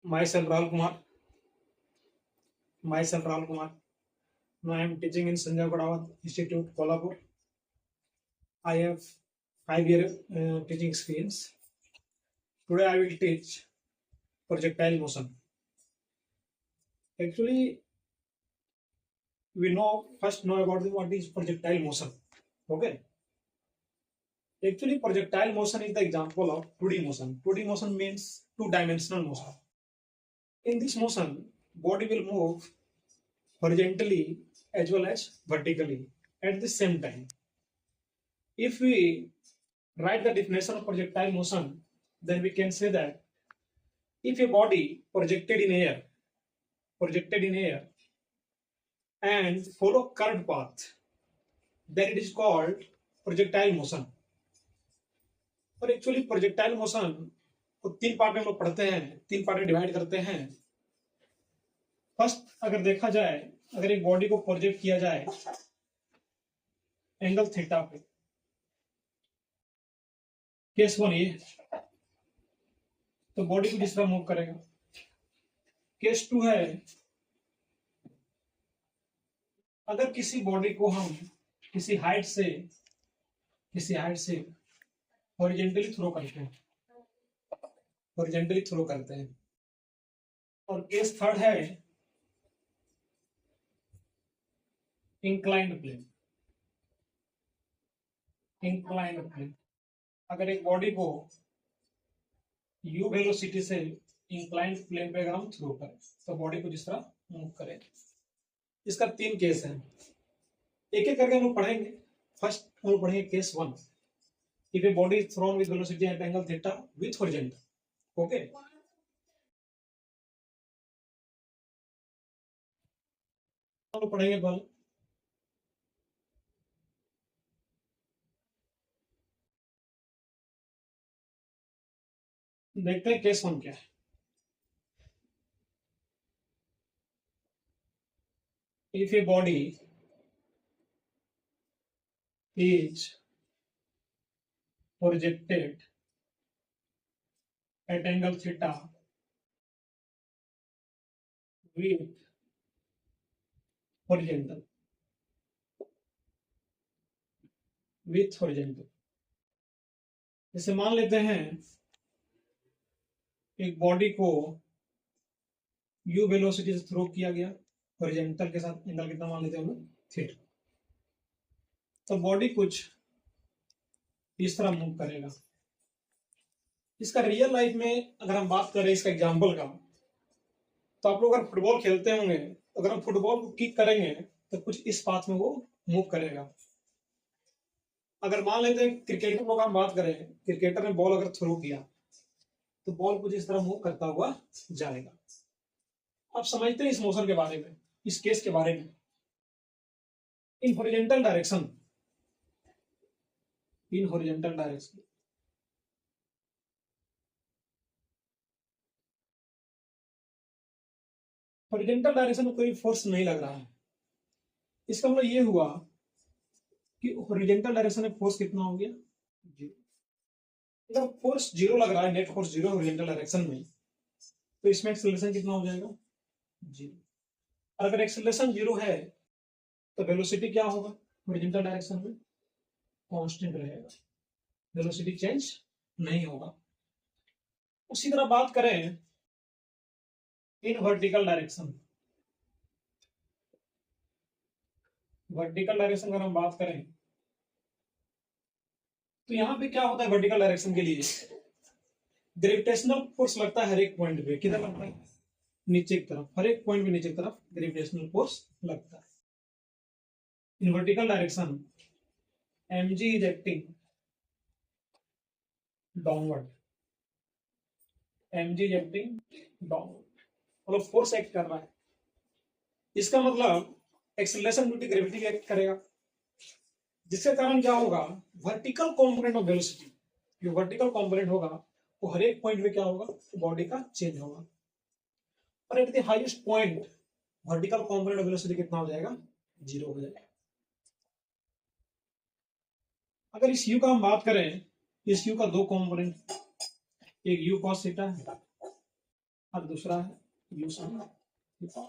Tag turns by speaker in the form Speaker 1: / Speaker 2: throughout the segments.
Speaker 1: Myself Rahul Kumar. Myself Rahul Kumar. Now I am teaching in Sanjay Gadawat Institute, Kolhapur. I have 5 year teaching experience. Today I will teach projectile motion. Actually, we first know about what is projectile motion. Okay. Actually, projectile motion is the example of 2D motion. 2D motion means two-dimensional motion. In this motion, body will move horizontally as well as vertically at the same time. If we write the definition of projectile motion, then we can say that if a body projected in air and follow curved path, then it is called projectile motion. और actually projectile motion को 3 part में हम लोग पढ़ते हैं, 3 part में divide करते हैं. फर्स्ट अगर देखा जाए, अगर एक बॉडी को प्रोजेक्ट किया जाए एंगल थीटा पे, केस 1 ये, तो बॉडी को जिस तरह मूव करेगा. केस 2 है, अगर किसी बॉडी को हम किसी हाइट से हॉरिजॉन्टली थ्रो करते हैं. और केस 3 है इंक्लाइंड प्लेन. अगर एक बॉडी को u वेलोसिटी से इंक्लाइंड प्लेन पे अगर हम थ्रो करें तो बॉडी को जिस तरह मूव करें. इसका 3 केस है, एक एक करके हम लोग पढ़ेंगे. फर्स्ट हम लोग पढ़ेंगे case 1. If a body is thrown with velocity at angle theta with horizontal. Okay. हम लोग पढ़ेंगे बल. देखते हैं केस 1 क्या है. If a body is projected at angle theta with horizontal. जैसे मान लेते हैं एक बॉडी को u वेलोसिटी से थ्रो किया गया हॉरिजॉन्टल के साथ, एंगल कितना मान लेते हैं हम लोग, थीटा. तो बॉडी कुछ इस तरह मूव करेगा. इसका रियल लाइफ में अगर हम बात करें इसका एग्जांपल का, तो आप लोग अगर फुटबॉल खेलते होंगे, अगर हम फुटबॉल को किक करेंगे तो कुछ इस पाथ में वो मूव करेगा. अगर मान लेते हैं क्रिकेटर को हम बात करें, क्रिकेटर ने बॉल अगर थ्रो किया तो बॉल कुछ इस तरह मूव करता हुआ जाएगा. आप समझते हैं इस मोशन के बारे में, इस केस के बारे में. In horizontal direction horizontal direction में कोई फोर्स नहीं लग रहा है. इसका मतलब ये हुआ कि हॉरिजॉन्टल डायरेक्शन में फोर्स कितना हो गया, 0. अगर फोर्स 0 लग रहा है, नेट फोर्स 0 हॉरिजॉन्टल डायरेक्शन में, तो इसमें एक्सेलरेशन कितना हो जाएगा, 0. अगर एक्सेलरेशन 0 है तो वेलोसिटी क्या होगा हॉरिजॉन्टल डायरेक्शन में, कांस्टेंट रहेगा, वेलोसिटी चेंज नहीं होगा. उसी तरह बात करें इन वर्टिकल डायरेक्शन अगर हम बात करें तो यहां पे क्या होता है, वर्टिकल डायरेक्शन के लिए ग्रेविटेशनल फोर्स लगता है हर एक पॉइंट पे. किधर लगता है, नीचे की तरफ. हर एक पॉइंट पे नीचे की तरफ ग्रेविटेशनल फोर्स लगता है. In vertical direction mg is acting downward. मतलब फोर्स एक्ट कर रहा है. इसका मतलब acceleration due to gravity act करेगा, जिसके कारण क्या होगा, वर्टिकल कंपोनेंट ऑफ वेलोसिटी, जो वर्टिकल कंपोनेंट होगा वो हर एक पॉइंट में क्या होगा, बॉडी का चेंज होगा. और at the highest point vertical component of velocity कितना हो जाएगा, 0 हो जाएगा. अगर इस u का हम बात करें, इस u का 2 कंपोनेंट, एक u cos थीटा है और दूसरा है u sine theta.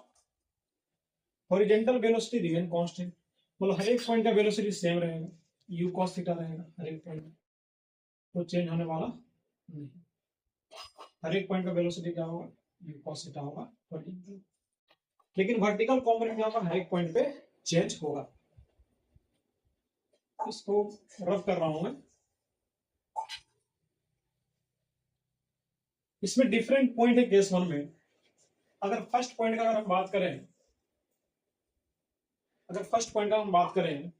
Speaker 1: Horizontal velocity remain constant, मतलब हर एक पॉइंट का वेलोसिटी सेम रहेगा, यू कॉस थीटा रहेगा हर एक पॉइंट, तो चेंज होने वाला नहीं। हर एक पॉइंट का वेलोसिटी क्या होगा, यू कॉस थीटा होगा हॉरिजॉन्टल, लेकिन वर्टिकल कंपोनेंट यहाँ पर हर एक पॉइंट पे चेंज होगा। इसको रब कर रहा हूं मैं। इसमें डिफरेंट पॉइंट है केस वन में। अगर फर्स्ट पॉइंट का हम बात करें,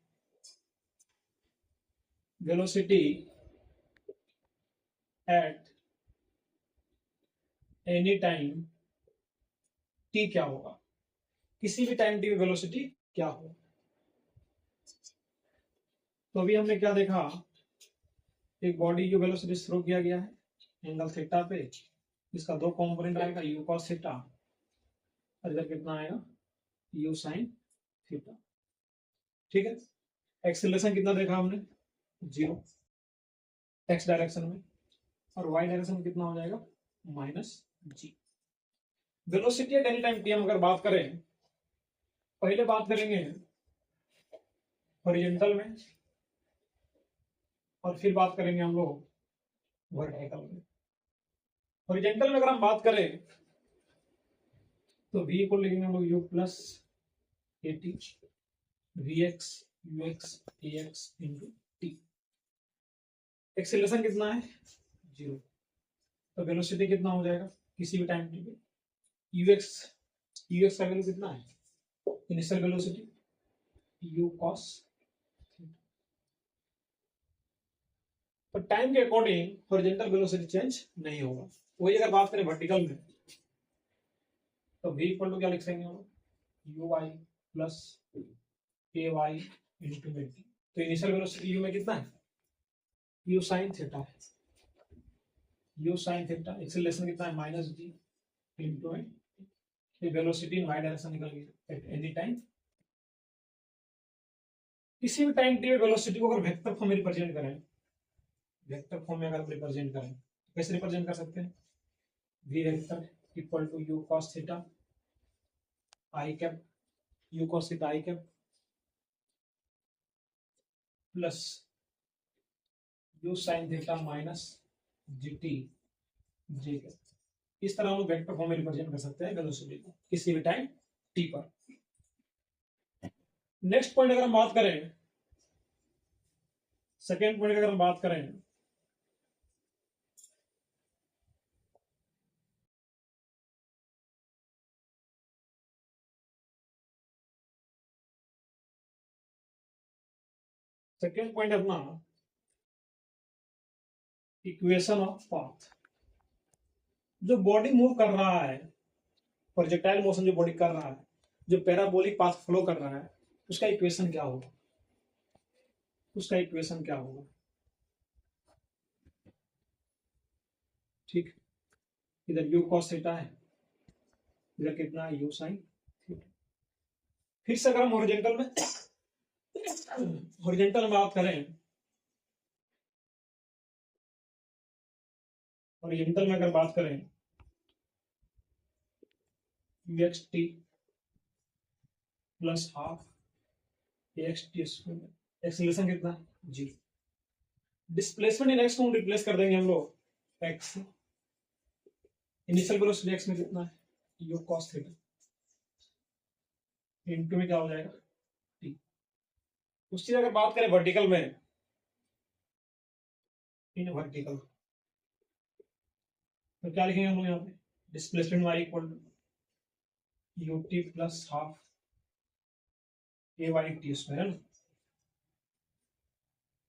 Speaker 1: velocity at any time T क्या होगा, किसी भी टाइम टी में वेलोसिटी क्या होगा। तो अभी हमने क्या देखा, एक बॉडी की वेलोसिटी थ्रो किया गया है एंगल थीटा पे, इसका दो कंपोनेंट आएगा यू कॉस थीटा और इधर कितना आएगा यू साइन थीटा। ठीक है, एक्सेलरेशन कितना देखा हमने, 0 एक्स डायरेक्शन में, और वाई डायरेक्शन में कितना हो जाएगा -g। Velocity at any time T हम अगर बात करें, पहले बात करेंगे हॉरिजॉन्टल में और फिर बात करेंगे हम लोग वर्टिकल में। हॉरिजॉन्टल में अगर हम बात करें तो v इक्वल लिखेंगे हम लोग u plus A T V x you x A x into T. Acceleration कितना है 0, तो वेलोसिटी कितना हो जाएगा किसी भी टाइम टी पे, यूएक्स का वैल्यू कितना है इनिशियल वेलोसिटी यू कॉस। तो टाइम के अकॉर्डिंग हॉरिजॉन्टल वेलोसिटी चेंज नहीं होगा। वही अगर बात करें वर्टिकल में तो v इक्वल टू क्या लिख सकते हैं u y plus a y into में टी। तो इनिशियल वेलोसिटी यू में कितना है यू साइन थीटा है, यू साइन थीटा। एक्सेलरेशन कितना है -g इंटू में, वेलोसिटी इन वाई डायरेक्शन निकल गई एट एनी टाइम। किसी भी टाइम टी में वेलोसिटी को अगर वेक्टर फॉर्म में रिप्रेजेंट करें, वेक्टर फॉर्म में अगर रिप्रेजेंट करें कैसे रिप्रेजेंट कर सकते हैं, v vector equal to u cos theta i cap, u cos theta i cap plus u sine theta minus g t j cap. इस तरह हम लोग वेक्टर फॉर्म में रिप्रेजेंट कर सकते हैं वेलोसिटी को किसी भी टाइम टी पर। नेक्स्ट पॉइंट अगर हम बात करें, सेकेंड पॉइंट अगर हम बात करें, सेकेंड पॉइंट अपना इक्वेशन ऑफ पाथ। जो बॉडी मूव कर रहा है, प्रोजेक्टाइल मोशन जो बॉडी कर रहा है, जो पैराबोलिक पाथ फ्लो कर रहा है, उसका इक्वेशन क्या होगा, उसका इक्वेशन क्या होगा। ठीक, इधर यू कॉस थीटा है, इधर कितना है यू साइन थीटा। फिर से अगर हम हॉरिजॉन्टल में बात करें, हॉरिजॉन्टल में अगर बात करें x T plus half x T square, acceleration कितना है 0। डिस्प्लेसमेंट इन एक्स को हम रिप्लेस कर देंगे हम लोग एक्स, इनिशियल वेलोसिटी एक्स में कितना है यू कॉस थीटा इनटू में क्या हो जाएगा टी। उस चीज अगर बात करें वर्टिकल में, इन वर्टिकल तो क्या लिखेंगे हम लोग यहाँ पे, displacement y equal to u t plus half a y t square है ना।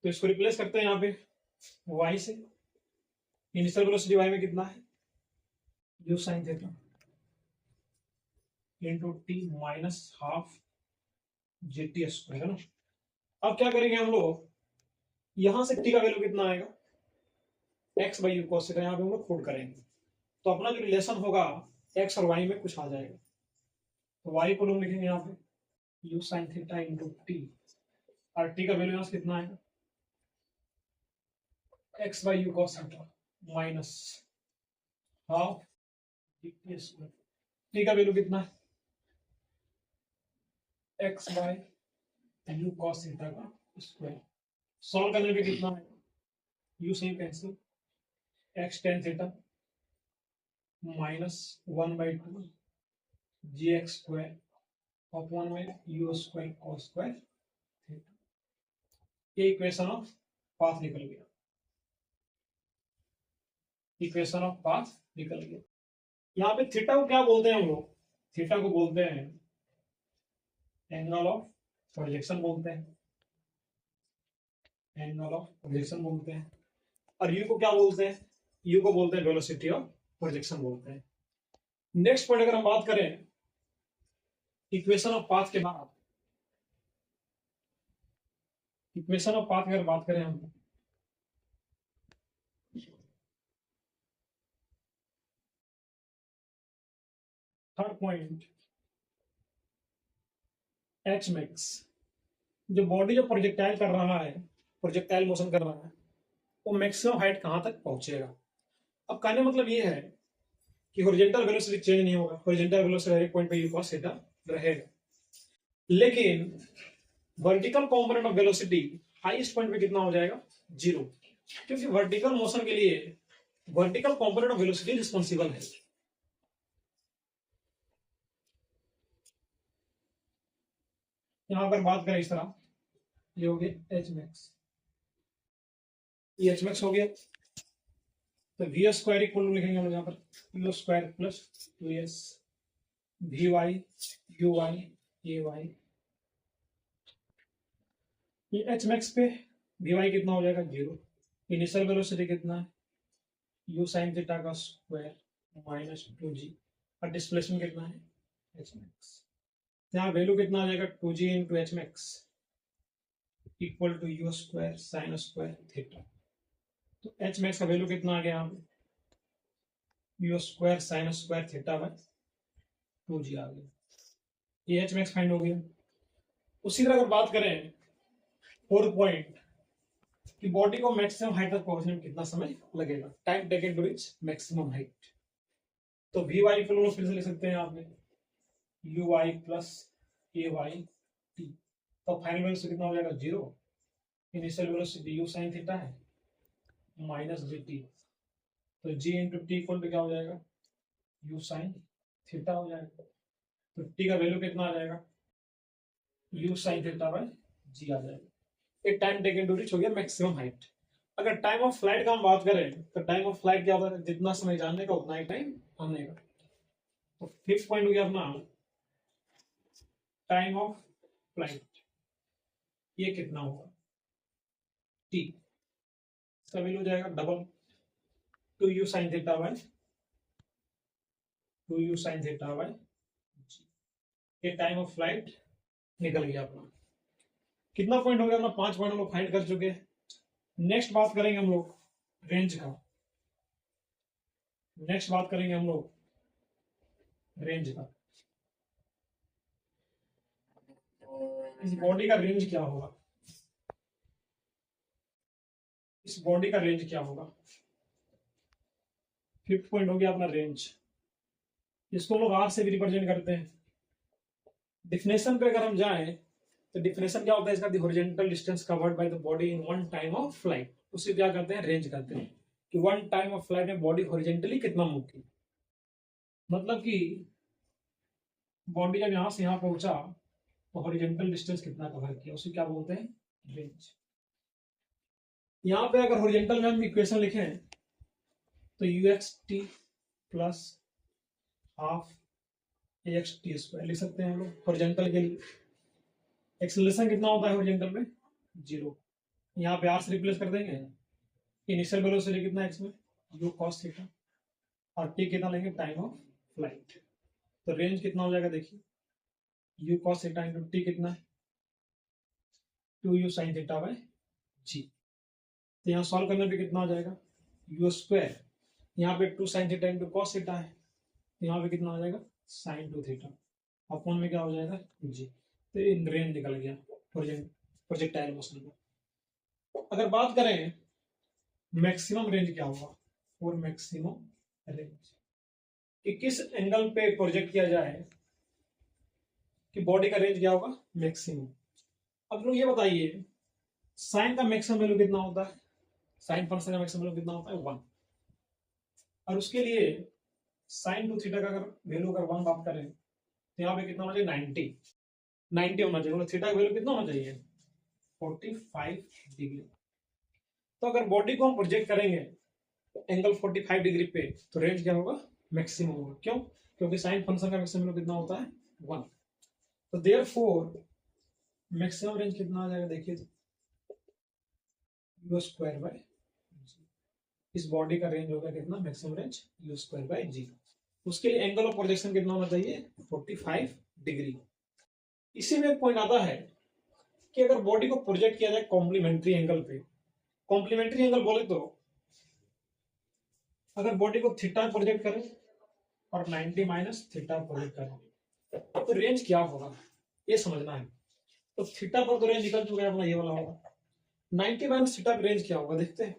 Speaker 1: तो इसको रिप्लेस करते हैं यहाँ पे y से, इनिशियल वेलोसिटी y में कितना है u sine theta into T minus half जे टी स्क्वायर है ना। अब क्या करेंगे हम लोग, यहां से t का वैल्यू कितना आएगा x by u cos theta, यहाँ पे हम लोग पुट करेंगे तो अपना जो रिलेशन होगा x और y में कुछ आ जाएगा। तो y को हम लिखेंगे यहाँ पे u sine theta into t, और t का वैल्यू यहाँ से कितना आएगा x by u cos theta minus half t का वैल्यू कितना है, x by u cos theta का स्क्वायर। सॉल्व करने पे कितना है, यू सही cancel, x tan theta minus 1/2 g x square upon में u square cos square theta. ये इक्वेशन ऑफ पाथ निकल गया, इक्वेशन ऑफ पाथ निकल गया। यहाँ पे थीटा को क्या बोलते हैं हम लोग, थीटा को बोलते हैं एंगल ऑफ प्रोजेक्शन बोलते हैं, एंगल ऑफ प्रोजेक्शन बोलते हैं। और यू को क्या बोलते हैं, यू को बोलते हैं वेलोसिटी ऑफ प्रोजेक्शन बोलते हैं। नेक्स्ट पॉइंट अगर हम बात करें इक्वेशन ऑफ पाथ के बाद, इक्वेशन ऑफ पाथ की अगर बात करें हम, थर्ड पॉइंट एच मैक्स, जो बॉडी जो प्रोजेक्टाइल कर रहा है, प्रोजेक्टाइल मोशन कर रहा है, वो मैक्सिमम हाइट कहां तक पहुंचेगा। अब कहने मतलब ये है कि हॉरिजॉन्टल वेलोसिटी चेंज नहीं होगा, हॉरिजॉन्टल वेलोसिटी हर एक पॉइंट पे यू कॉस थीटा रहेगा, लेकिन vertical component of velocity highest point पे कितना हो जाएगा, 0, क्योंकि वर्टिकल मोशन के लिए vertical component of velocity responsible है। यहां पर बात करें इस तरह, ये हो गया एच मैक्स, ये एच मैक्स हो गया, तो वी स्क्वायर इक्वल टू लिखेंगे हम लोग यहाँ पर u square plus 2s v y u y a y. ये एच मैक्स पे वी वाई कितना हो जाएगा 0, इनिशियल वेलोसिटी कितना है यू साइन थीटा का स्क्वायर माइनस 2g, और डिस्प्लेसमेंट कितना है एच मैक्स। यहाँ वैल्यू कितना आ जाएगा 2g into h max equal to u square sine square theta. तो एच मैक्स का वैल्यू कितना आ गया यहाँ पे u square sine square theta by 2g आ गया, ये एच मैक्स फाइंड हो गया। उसी तरह अगर बात करें फोर्थ पॉइंट कि बॉडी को मैक्सिमम हाइट तक पहुंचने में कितना समय लगेगा, time taken to reach maximum height, तो वी वाई इक्वल फिर से लिख सकते हैं आपने u y plus a y t, तो फाइनल वेलोसिटी कितना हो जाएगा 0, initial velocity u sine theta है माइनस जी टी, तो g into t equal to क्या हो जाएगा यू साइन थीटा हो जाएगा, तो टी का वैल्यू कितना आ जाएगा यू साइन थीटा बाय जी आ जाएगा। एक टाइम टेकन टू रीच हो गया मैक्सिमम हाइट। अगर टाइम ऑफ फ्लाइट का हम बात करें तो टाइम ऑफ फ्लाइट क्या होता है, जितना समय जानने का उतना ही टाइम आने का। तो फिफ्थ पॉइंट हो गया अपना टाइम ऑफ फ्लाइट, ये कितना होगा टी, इसका वैल्यू हो जाएगा double 2u sin theta by 2u sin theta by g, ये टाइम ऑफ फ्लाइट निकल गया अपना। कितना पॉइंट हो गया अपना, 5 पॉइंट हम लोग फाइंड कर चुके हैं। नेक्स्ट बात करेंगे हम लोग रेंज का, नेक्स्ट बात करेंगे हम लोग रेंज का, इस बॉडी का रेंज क्या होगा, इस बॉडी का रेंज क्या होगा। फिफ्थ पॉइंट हो गया अपना रेंज, इसको लोग आर से भी रिप्रेजेंट करते हैं। डिफिनेशन पे अगर हम जाएं तो डिफिनेशन क्या होता है इसका, the horizontal distance covered by the body in one time of flight, उसे क्या करते हैं रेंज करते हैं, कि वन टाइम ऑफ फ्लाइट में बॉडी हॉरिजॉन्टली कितना मूव की, मतलब कि बॉडी जब यहां से यहां पहुंचा तो हॉरिजॉन्टल डिस्टेंस कितना कवर किया, उसे क्या बोलते हैं रेंज। यहां पे अगर हॉरिजॉन्टल में हम इक्वेशन लिखें तो you x T plus half A x T square लिख सकते हैं हम लोग हॉरिजॉन्टल के लिए। एक्सेलरेशन कितना होता है हॉरिजॉन्टल में 0, यहाँ पे आर से रिप्लेस कर देंगे, इनिशियल वेलोसिटी कितना एक्स में यू कॉस थीटा, और टी कितना लेंगे टाइम ऑफ फ्लाइट, तो रेंज कितना हो जाएगा देखिए you cos theta into T कितना है 2u sin थीटा बाय जी। तो यहाँ सॉल्व करने पे कितना हो जाएगा यू स्क्वायर, यहाँ पे 2 sin theta into cos theta है, तो यहाँ पे कितना हो जाएगा sin 2 थीटा अपॉन में क्या हो जाएगा जी। तो इन रेंज निकल गया प्रोजेक्टाइल मोशन का। अगर बात करें मैक्सिमम रेंज क्या होगा, और मैक्सिमम रेंज कि किस एंगल पे प्रोजेक्ट किया जाए कि बॉडी का रेंज क्या होगा, मैक्सिमम। अब लोग ये बताइए साइन का मैक्सिमम वैल्यू कितना होता है, साइन फंक्शन का मैक्सिमम वैल्यू कितना होता है 1, और उसके लिए साइन टू थीटा का अगर वैल्यू अगर 1 बात करें तो यहाँ पे कितना होना चाहिए 90 होना चाहिए, मतलब थीटा का वैल्यू कितना होना चाहिए 45 डिग्री। तो अगर बॉडी को हम प्रोजेक्ट करेंगे एंगल 45 डिग्री पे तो रेंज क्या होगा, मैक्सिमम होगा। क्यों, क्योंकि साइन फंक्शन का मैक्सिमम वैल्यू कितना होता है 1। तो देयरफॉर मैक्सिमम रेंज कितना आ जाएगा, देखिए यू स्क्वायर बाय जी। इस बॉडी का रेंज होगा कितना, maximum range u square by g. उसके लिए एंगल ऑफ प्रोजेक्शन कितना होना चाहिए 45 डिग्री। इसी में एक पॉइंट आता है कि अगर बॉडी को प्रोजेक्ट किया जाए कॉम्प्लीमेंट्री एंगल पे, कॉम्प्लीमेंट्री एंगल बोले तो अगर बॉडी को थीटा प्रोजेक्ट करें और 90 माइनस थीटा प्रोजेक्ट करें तो रेंज क्या होगा ये समझना है। तो थीटा पर तो रेंज निकल चुका है अपना, ये वाला होगा 90 माइनस थीटा पर रेंज क्या होगा देखते हैं।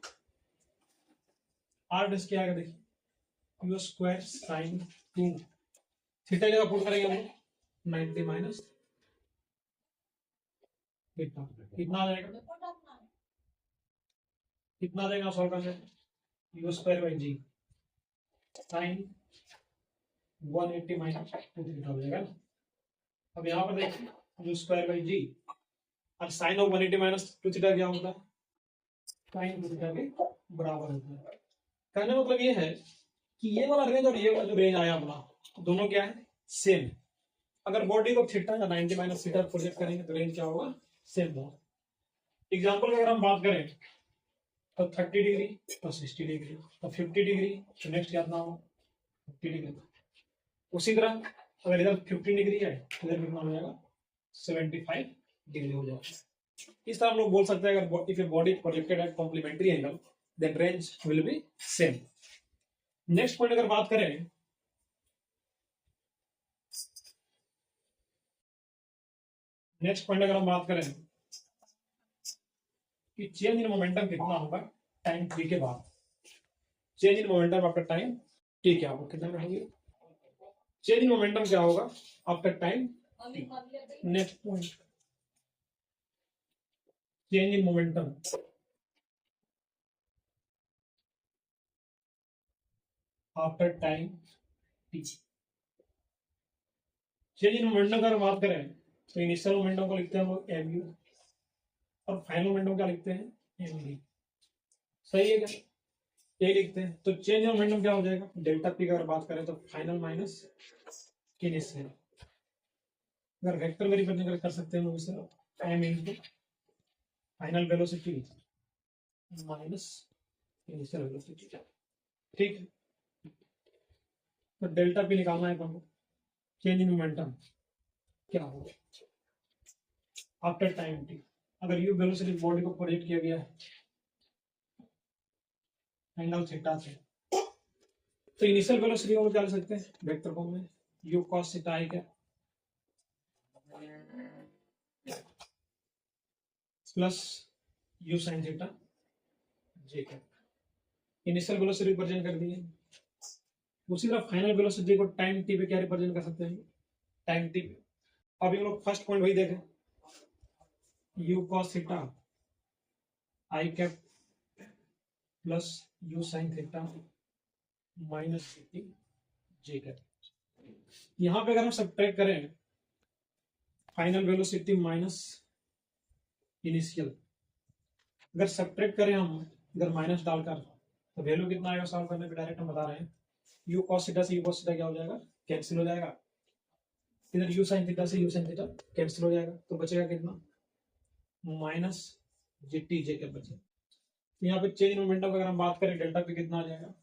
Speaker 1: आर डेस क्या आएगा देखिए यू स्क्वायर साइन 2 थीटा जगह पुट करेंगे हम 90 माइनस थीटा, कितना आ जाएगा, कितना आ जाएगा सॉल्व करने u square by g sine 180 minus 2 theta हो जाएगा ना। अब यहाँ पर देखिए यू स्क्वायर बाई जी और साइन ऑफ 180 माइनस 2 थीटा क्या होता है, साइन 2 थीटा के बराबर होता है। कहने का मतलब ये है कि ये वाला रेंज और ये वाला जो रेंज आया अपना दोनों क्या है, सेम। अगर बॉडी को थीटा या 90 माइनस थीटा प्रोजेक्ट करेंगे तो रेंज क्या होगा, सेम होगा। एग्जांपल की अगर हम बात करें तो 30 डिग्री तो 60 डिग्री तो 50 डिग्री तो नेक्स्ट कितना होगा 50 डिग्री। उसी तरह अगर इधर 50 डिग्री है तो इधर कितना हो जाएगा 75 डिग्री हो जाएगा। इस तरह हम लोग बोल सकते हैं अगर if a body projected at complementary angle then range will be same. Next point अगर बात करें अगर हम बात करें कि चेंज इन मोमेंटम कितना होगा टाइम टी के बाद, change in momentum after time T क्या होगा, कितना रहेंगे चेंज इन मोमेंटम क्या होगा after time T. Next point change in momentum after time T. Change in momentum का बात करें तो इनिशियल मोमेंटम को लिखते हैं हम लोग एम यू और फाइनल मोमेंटम क्या लिखते हैं एम डी। सही है क्या, ये लिखते हैं। तो चेंज इन मोमेंटम क्या हो जाएगा डेल्टा पी का अगर बात करें तो फाइनल माइनस इनिशियल। अगर वेक्टर में रिप्रेजेंट कर सकते हैं उसे m into final velocity minus initial velocity, ठीक है। तो डेल्टा पी निकालना है हमको, चेंज इन मोमेंटम क्या होगा आफ्टर टाइम टी। अगर यू वेलोसिटी बॉडी को प्रोजेक्ट किया गया है एंगल थीटा से तो इनिशियल वेलोसिटी को क्या लिख सकते हैं वेक्टर फॉर्म में यू कॉस थीटा आई क्या प्लस यू साइन थीटा जे क्या। इनिशियल वेलोसिटी रिप्रेजेंट कर दिए। उसी तरह फाइनल वेलोसिटी को टाइम टी पे क्या रिप्रेजेंट कर सकते हैं टाइम टी पे। अब ये लोग फर्स्ट पॉइंट वही देखें you cos theta i cap plus u sine theta minus J cap. यहां पे अगर हम सब्ट्रैक्ट करें फाइनल वेलोसिटी माइनस इनिशियल, अगर सब्ट्रैक्ट करें हम इधर माइनस डालकर तो वैल्यू कितना आएगा सॉल्व करने पे डायरेक्ट हम बता रहे हैं यू कॉस थीटा से यू कॉस थीटा क्या हो जाएगा कैंसिल हो जाएगा, इधर यू साइन थीटा से यू साइन थीटा कैंसिल हो जाएगा तो बचेगा कितना माइनस जे टी जे के बचे। यहाँ पे चेंज मोमेंटम अगर हम बात करें डेल्टा पे कितना आ जाएगा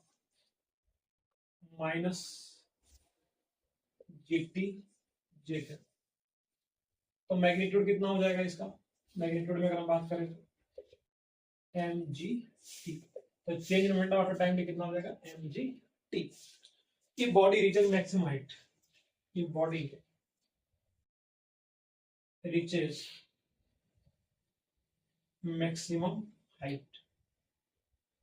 Speaker 1: माइनस जे टी जे के। तो मैग्नीट्यूड कितना हो जाएगा इसका, मैग्नीट्यूड में अगर हम बात करें एम जी टी। तो change in momentum after time में कितना हो जाएगा एम जी टी। ये बॉडी रीचेज मैक्सिमम हाइट, ये बॉडी रीचेज मैक्सिमम हाइट।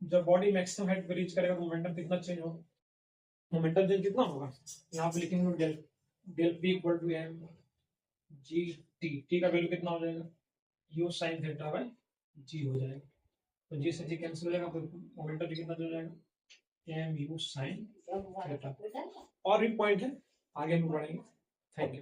Speaker 1: जब बॉडी मैक्सिमम हाइट पे रीच करेगा तो मोमेंटम कितना चेंज होगा मोमेंटम चेंज कितना होगा, यहाँ पे लिखेंगे del del p equal to m g t, t का वैल्यू कितना हो जाएगा, u sine theta by g हो जाएगा, तो जी से जी कैंसिल हो जाएगा, तो मोमेंटम कितना हो जाएगा एम यू साइन थीटा। और भी पॉइंट है, आगे हम पढ़ेंगे। Thank you.